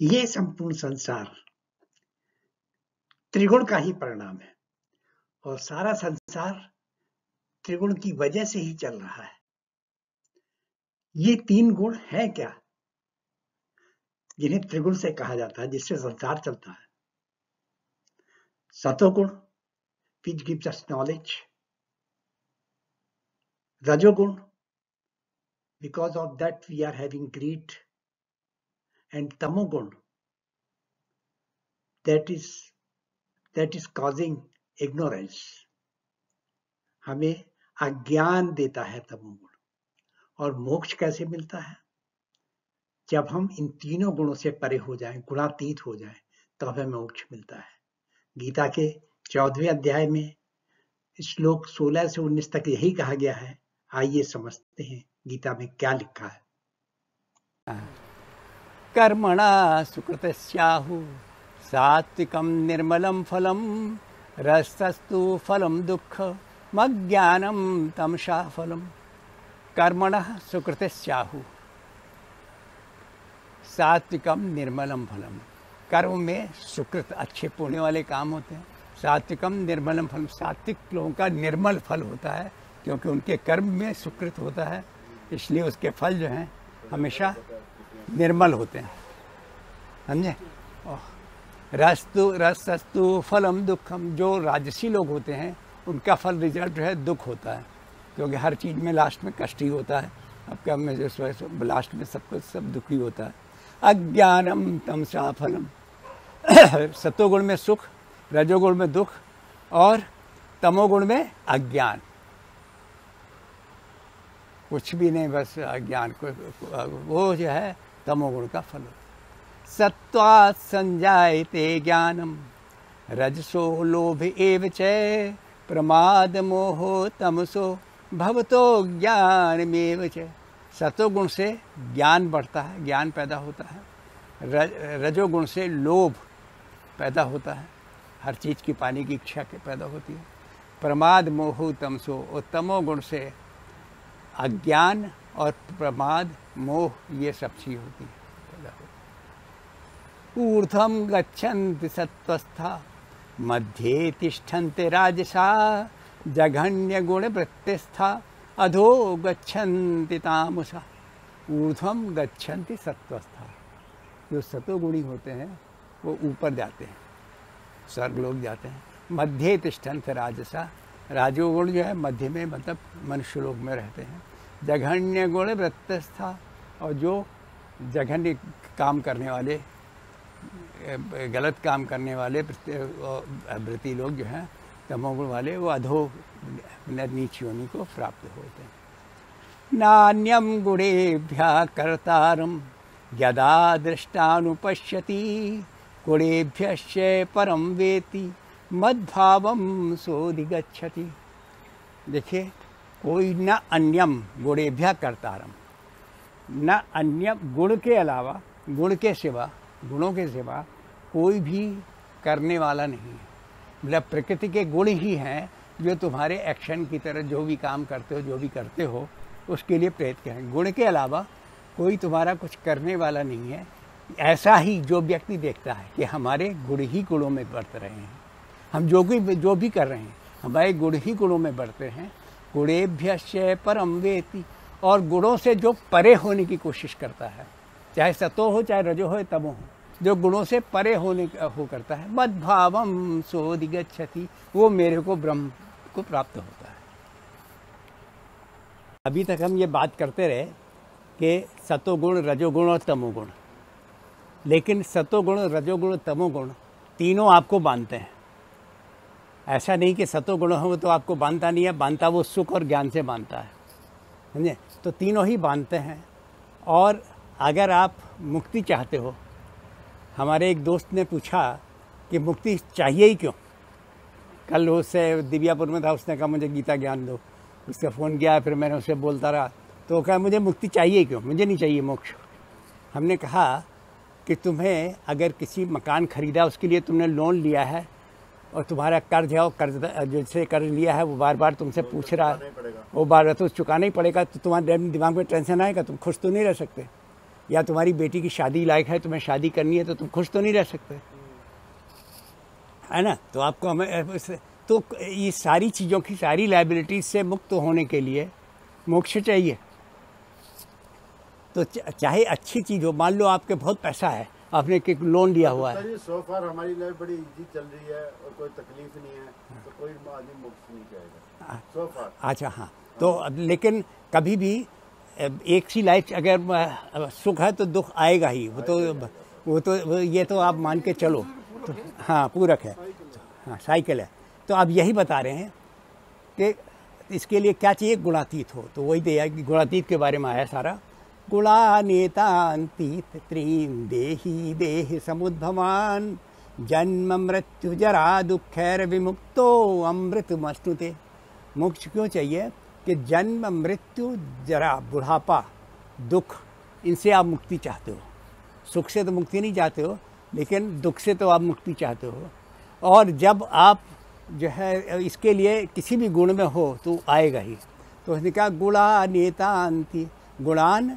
ये संपूर्ण संसार त्रिगुण का ही परिणाम है और सारा संसार त्रिगुण की वजह से ही चल रहा है। ये तीन गुण है क्या जिन्हें त्रिगुण से कहा जाता है, जिससे संसार चलता है? सतोगुण which gives us knowledge, rajogun because of that we are having greed, and tamogun that is causing ignorance. हमें अज्ञान देता है तमोगुण। और मोक्ष कैसे मिलता है? जब हम इन तीनों गुणों से परे हो जाएं, गुणातीत हो जाएं, तो हमें मोक्ष मिलता है। गीता के 14वें अध्याय में श्लोक 16 से 19 तक यही कहा गया है। आइए समझते हैं गीता में क्या लिखा है। कर्मणा सुकृतस्याहु सात्विकं निर्मलं फलं रजस्तस्तु फलं दुःखमज्ञानं तमसः फलं। कर्मणः सुकृतस्याहु सात्विकं निर्मलं फलम। कर्म में सुकृत अच्छे पुण्य वाले काम होते हैं। सात्विकम निर्मलम फल, सात्विक लोगों का निर्मल फल होता है क्योंकि उनके कर्म में सुकृत होता है, इसलिए उसके फल जो हैं हमेशा निर्मल होते हैं। समझे? रजस्तस्तु फलम दुखम, जो राजसी लोग होते हैं उनका फल रिजल्ट जो है दुख होता है, क्योंकि हर चीज़ में लास्ट में कष्ट ही होता है। अब क्या में जो लास्ट में सब कुछ सब दुखी होता है। अज्ञानम तमसा फलम, सतोगुण में सुख, रजोगुण में दुख और तमोगुण में अज्ञान। कुछ भी नहीं, बस अज्ञान को, वो जो है तमोगुण का फल। सत्वात् संजायते ज्ञानम रजसो लोभ एव च प्रमाद मोहो तमसो भवतो ज्ञानमेव च। सतोगुण से ज्ञान बढ़ता है, ज्ञान पैदा होता है। रजोगुण से लोभ पैदा होता है, हर चीज़ की पाने की इच्छा के पैदा होती है। प्रमाद मोह तमसो, और तमोगुण से अज्ञान और प्रमाद मोह ये सब चीज़ होती है, पैदा होती है। ऊर्ध्वं गच्छन्ति सत्त्वस्था मध्ये तिष्ठन्ति राजसा जघन्य गुण वृत्तिस्था अधो गच्छन्ति तामसा। ऊर्ध्वं गच्छन्ति सत्त्वस्था, जो सतोगुणी होते हैं वो ऊपर जाते हैं, स्वर्ग लोग जाते हैं। मध्य तिष्ठन्ति राजसा, राजोगुण जो है मध्य में, मतलब मनुष्य लोग में रहते हैं। जघन्य गुण वृत्तिस्था, और जो जघन्य काम करने वाले, गलत काम करने वाले वृत्ति लोग जो हैं तमोगुण वाले, वो अधो नीच योनि को प्राप्त होते हैं। नान्यम गुणेभ्यः कर्तारं यदा दृष्टानुपश्यति गुणेभ्यश्च परम वेति मद्भावं सोऽधिगच्छति। देखिए, कोई न अन्यम गुणेभ्यः कर्तारम, न अन्य गुण के अलावा, गुण के सिवा, गुणों के सिवा कोई भी करने वाला नहीं है। मतलब प्रकृति के गुण ही हैं जो तुम्हारे एक्शन की तरह जो भी काम करते हो, जो भी करते हो, उसके लिए प्रेरित हैं। गुण के अलावा कोई तुम्हारा कुछ करने वाला नहीं है। ऐसा ही जो व्यक्ति देखता है कि हमारे गुण ही गुणों में बढ़ते रहे हैं, हम जो भी कर रहे हैं हमारे गुण ही गुणों में बढ़ते हैं। गुणेभ्यश्च परम वेति, और गुणों से जो परे होने की कोशिश करता है, चाहे सतो हो चाहे रजो हो तमो हो, जो गुणों से परे होने हो करता है, मद्भावम सोऽधिगच्छति, वो मेरे को ब्रह्म को प्राप्त होता है। अभी तक हम ये बात करते रहे कि सतोगुण, रजोगुण और तमोगुण, लेकिन सतोगुण, रजोगुण, तमोगुण तीनों आपको बांधते हैं। ऐसा नहीं कि सतोगुण हो तो आपको बांधता नहीं है, बांधता वो सुख और ज्ञान से बांधता है, समझे? तो तीनों ही बांधते हैं। और अगर आप मुक्ति चाहते हो, हमारे एक दोस्त ने पूछा कि मुक्ति चाहिए ही क्यों। कल उससे दिव्यापुर में था, उसने कहा मुझे गीता ज्ञान दो। उससे फ़ोन किया, फिर मैंने उससे बोलता रहा, तो कहा मुझे मुक्ति चाहिए क्यों, मुझे नहीं चाहिए मोक्ष। हमने कहा कि तुम्हें अगर किसी मकान खरीदा, उसके लिए तुमने लोन लिया है और तुम्हारा कर्ज है, और कर्ज जिससे कर्ज लिया है वो बार बार तुमसे पूछ रहा है, वो बार बार तो चुकाना ही पड़ेगा, तो तुम्हारे दिमाग में टेंशन आएगा, तुम खुश तो नहीं रह सकते। या तुम्हारी बेटी की शादी लायक है, तुम्हें शादी करनी है, तो तुम खुश तो नहीं रह सकते, है ना। तो आपको हमें तो ये सारी चीज़ों की, सारी लायबिलिटीज से मुक्त होने के लिए मोक्ष चाहिए। तो चाहे अच्छी चीज़ हो, मान लो आपके बहुत पैसा है, आपने एक लोन लिया हुआ है, सो फार हमारी लाइफ बड़ी इजी चल रही है और कोई तकलीफ नहीं है, तो कोई आदमी मोक्ष नहीं चाहेगा सो फार। अच्छा, हाँ। तो लेकिन कभी भी एक सी लाइफ, अगर सुख है तो दुख आएगा ही, ये तो आप मान के चलो। तो हाँ, पूरक है, हाँ, साइकिल है। तो आप यही बता रहे हैं कि इसके लिए क्या चाहिए, गुणातीत हो। तो वही दिया कि गुणातीत के बारे में आया सारा। गुणानेतान्तीत त्रीं देही देह समुद्भवान, जन्म मृत्यु जरा दुःखैर विमुक्तो अमृतमश्नुते। मोक्ष क्यों चाहिए कि जन्म मृत्यु जरा, बुढ़ापा, दुख, इनसे आप मुक्ति चाहते हो। सुख से तो मुक्ति नहीं चाहते हो, लेकिन दुख से तो आप मुक्ति चाहते हो। और जब आप जो है इसके लिए किसी भी गुण में हो तो आएगा ही। तो उसने कहा गुणानेतान्ति, गुणान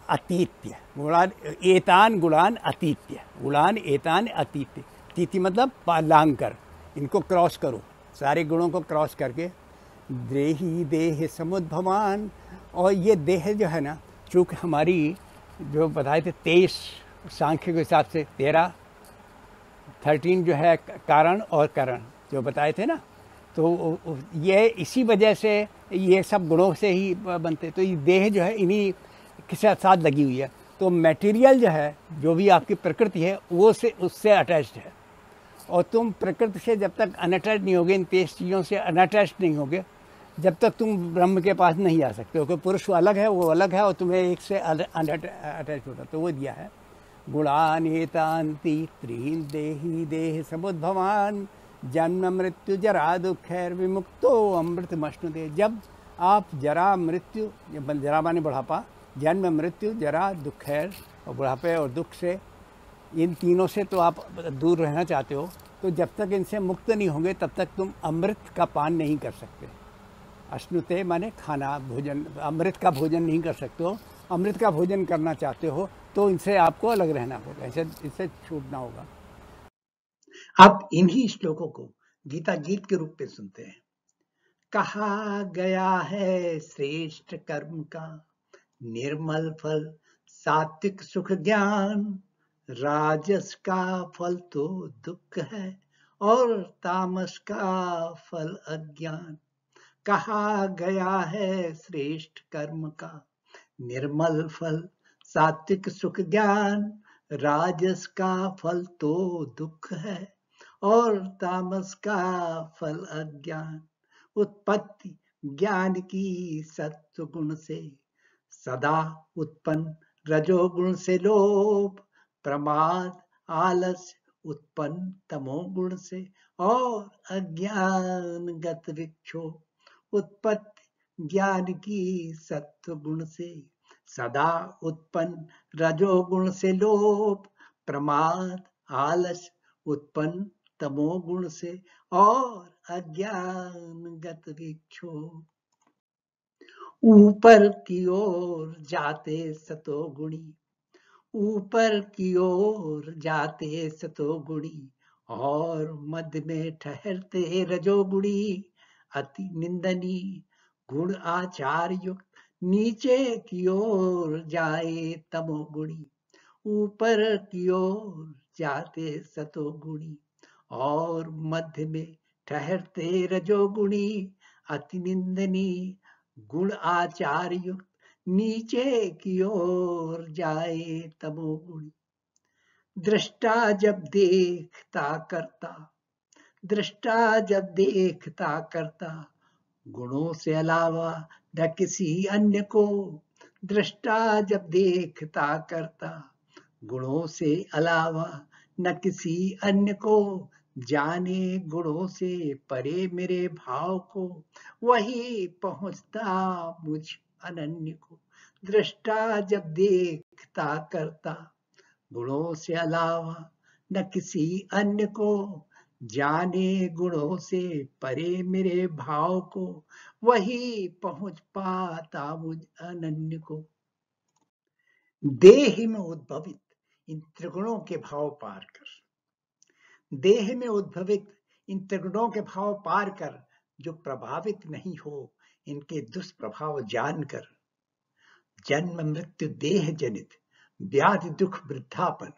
अतीत्य, गुणान एतान गुणान अतीत्य, गुणान एतान अतीत्य। तीति मतलब लांग कर, इनको क्रॉस करो, सारे गुणों को क्रॉस करके देही देह समुद्भवान। और ये देह जो है ना, चूँकि हमारी जो बताए थे 23 सांख्य के हिसाब से 13 जो है कारण और करण जो बताए थे ना, तो ये इसी वजह से ये सब गुणों से ही बनते। तो ये देह जो है इन्हीं के साथ लगी हुई है। तो मटेरियल जो है, जो भी आपकी प्रकृति है, वो से उससे अटैच्ड है। और तुम प्रकृति से जब तक अनअटैच नहीं होगे, इन 23 चीज़ों से अनअटैच नहीं होगे, जब तक तुम ब्रह्म के पास नहीं आ सकते हो। कि पुरुष अलग है, वो अलग है, और तुम्हें एक से अटैच होता। तो वो दिया है गुणानेतान्ति त्रीन् देही देह समुद्भवान, जन्म मृत्यु जरा दुःखैर विमुक्तो अमृतमश्नुते। जब आप जरा मृत्यु, जरा माने बुढ़ापा, जन्म मृत्यु जरा दुःखैर, और बुढ़ापे और दुख से, इन तीनों से तो आप दूर रहना चाहते हो। तो जब तक इनसे मुक्त नहीं होंगे तब तक तुम अमृत का पान नहीं कर सकते। अश्नुते माने खाना, भोजन, अमृत का भोजन नहीं कर सकते हो। अमृत का भोजन करना चाहते हो तो इनसे आपको अलग रहना होगा, इससे छूटना होगा। आप इन्हीं श्लोकों को गीता गीत के रूप में सुनते हैं। कहा गया है श्रेष्ठ कर्म का निर्मल फल सात्विक सुख ज्ञान, राजस का फल तो दुख है और तामस का फल अज्ञान। कहा गया है श्रेष्ठ कर्म का निर्मल फल सात्विक सुख ज्ञान, राजस का फल तो दुख है और तामस का फल अज्ञान। उत्पत्ति ज्ञान की सत्व गुण से सदा उत्पन्न, रजोगुण से लोभ, प्रमाद आलस्य उत्पन्न तमोगुण से और अज्ञानगत विक्षोभ। उत्पत्ति ज्ञान की सत्व गुण से सदा उत्पन्न, रजोगुण से लोभ, प्रमाद आलस्य उत्पन्न तमोगुण से और अज्ञानगत विक्षोभ। ऊपर की ओर जाते सतोगुणी, ऊपर की ओर जाते सतोगुणी और मध्य में ठहरते रजोगुणी। अति निंदनीय गुण आचार युक्त नीचे की ओर जाए तमोगुणी। ऊपर की ओर जाते सतोगुणी और मध्य में ठहरते रजोगुणी। अति निंदनीय गुण आचार युक्त नीचे की ओर जाए तमोगुणी। दृष्टा जब देखता करता, दृष्टा जब देखता करता गुणों से अलावा न किसी अन्य को। दृष्टा जब देखता करता गुणों से अलावा न किसी अन्य को, जाने गुणों से परे मेरे भाव को, वही पहुंचता मुझ अनन्य को। दृष्टा जब देखता करता गुणों से अलावा न किसी अन्य को, जाने गुणों से परे मेरे भाव को, वही पहुंच पाता मुझ अनन्य को। देह में उद्भवित इन त्रिगुणों के भाव पार कर, देह में उद्भवित इन त्रिगुणों के भाव पार कर, जो प्रभावित नहीं हो इनके दुष्प्रभाव जानकर, जन्म मृत्यु देह जनित व्याधि दुख वृद्धापन,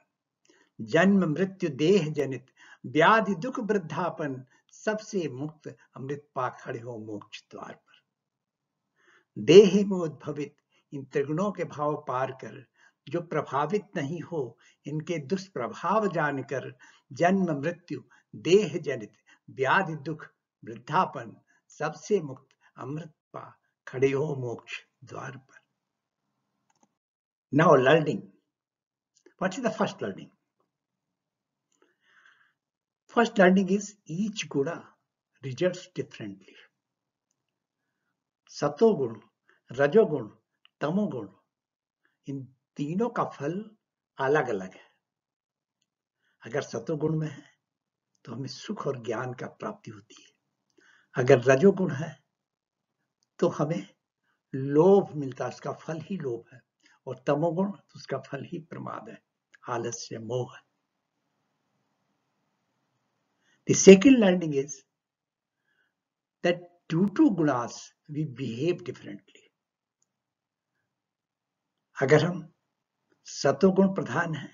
जन्म मृत्यु देह जनित व्याधि दुख वृद्धापन, सबसे मुक्त अमृत पा खड़े हो मोक्ष द्वार पर। देह में उद्भवित इन त्रिगुणों के भाव पार कर, जो प्रभावित नहीं हो इनके दुष्प्रभाव जानकर, जन्म मृत्यु देह जनित व्याधि दुख वृद्धापन, सबसे मुक्त अमृत पा खड़े हो मोक्ष द्वार पर। Now learning. What is the first learning? First learning is each guna results differently. सतोगुण, रजोगुण, तमोगुण, इन तीनों का फल अलग अलग है। अगर सतोगुण में है तो हमें सुख और ज्ञान का प्राप्ति होती है, अगर रजोगुण है तो हमें लोभ मिलता है, उसका फल ही लोभ है, और तमोगुण तो उसका फल ही प्रमाद है, आलस्य, मोह है। The second learning is that due to gunas we behave differently. अगर हम सतोगुण प्रधान है,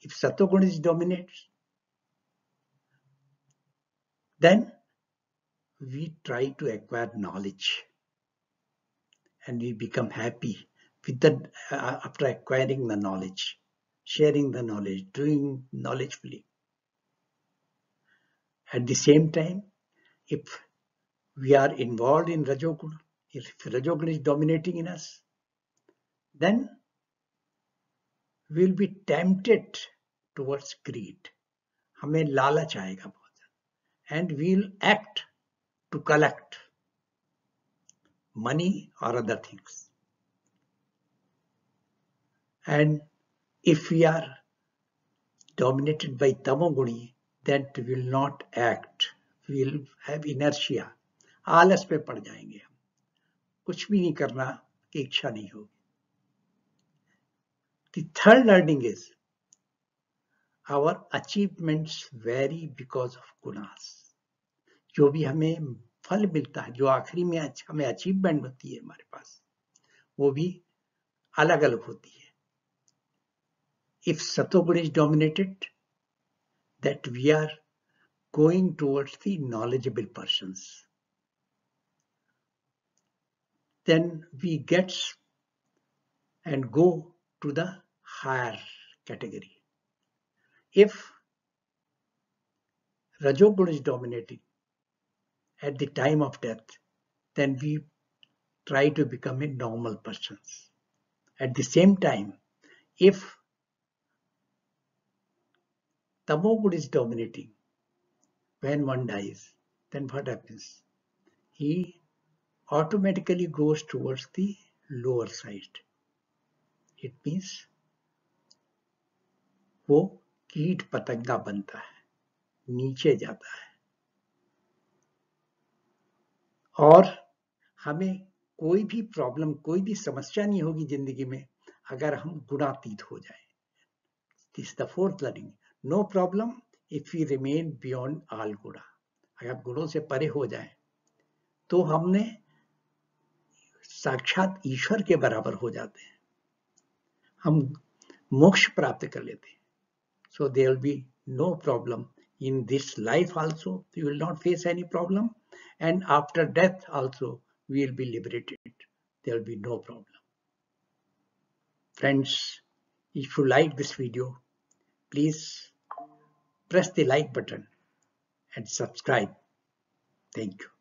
if सतोगुण is dominates, then we try to acquire knowledge and we become happy with the after acquiring the knowledge, sharing the knowledge, doing knowledgefully. At the same time, if we are involved in Rajoguna, if Rajoguna is dominating in us, then we will be tempted towards greed. हमें लालच आएगा बहुत, and we will act to collect money or other things. And if we are dominated by tamoguni, then we will not act. We will have inertia. आलस पे पड़ जाएंगे हम, कुछ भी नहीं करना की इच्छा नहीं होगी. The third learning is our achievements vary because of gunas. जो भी हमें फल मिलता है, जो आखिरी में हमें अचीवमेंट होती है हमारे पास, वो भी अलग अलग होती है. If Satoguna is dominated, that we are going towards the knowledgeable persons, then we get and go to the higher category. If Rajoguna is dominating at the time of death, then we try to become a normal person. At the same time, if Tamoguna is dominating when one dies, then what happens? He automatically goes towards the lower side. It means वो कीट पतंगा बनता है, नीचे जाता है, और हमें कोई भी प्रॉब्लम, कोई भी समस्या नहीं होगी जिंदगी में अगर हम गुणातीत हो जाए. This is the fourth learning. No problem if we remain beyond all guna. अगर गुणों से परे हो जाए तो हमने साक्षात ईश्वर के बराबर हो जाते हैं, हम मोक्ष प्राप्त कर लेते हैं. So there will be no problem in this life also. You will not face any problem, and after death also we will be liberated. There will be no problem. Friends, if you like this video, please press the like button and subscribe. Thank you.